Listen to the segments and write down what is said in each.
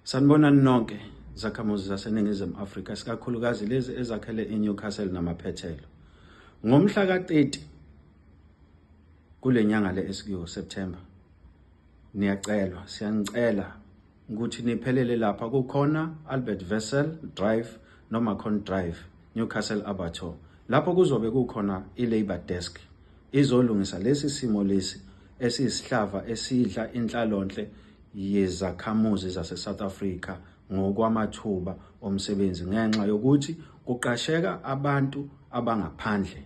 Sanibonani nonke zakhamuzi zaseNingizimu Afrika, sikakhulukazi lezi ezakhele iNewcastle namaphethelo. Ngomhla ka-30 kule nyanga le esikuyo September, siyanicela ukuthi niphelele lapha. Kukhona Albert Wessel Drive noma Con Drive, Newcastle Abattoir. Lapho kuzobe kukhona i-Labour Desk izolungisa lesi simo lesi esiyisihlava esidla inhlalonhle yezakhamuzi zase-South Africa ngokwamathuba omsebenzi, ngenxa yokuthi kuqasheka abantu abangaphandle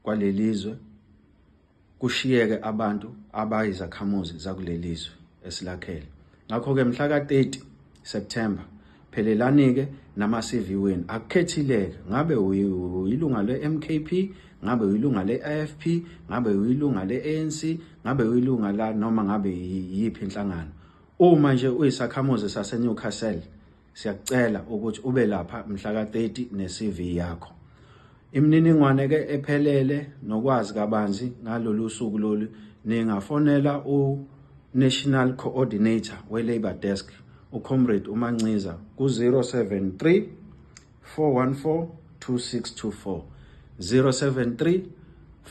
kwalelizwe, kushiyeke abantu abayizakhamuzi zakulelizwe esilakhele. Ngakho-ke mhla ka-30 September phelelani-ke nama-CV wenu. Akukhethileke ngabe uyilunga le-MKP, ngabe uyilunga le-AFP, ngabe uyilunga le-ANC, ngabe uyilunga la noma ngabe yiphi inhlangano. Uma nje uyisakhamuzi sase-Newcastle, siyakucela ukuthi ube lapha mhla ka-30 ne-CV yakho. Imininingwane-ke ephelele nokwazi kabanzi ngalolu suku lolu, ningafonela u-National Coordinator we-Labour Desk, uComrade uManciza, ku-073 414 2624, 073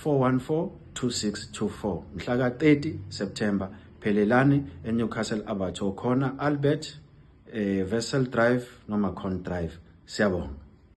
414 2624. Mhla ka-30 September phelelani eNewcastle Abattoir, khona Albert Wessel Drive noma Con Drive. Siyabonga.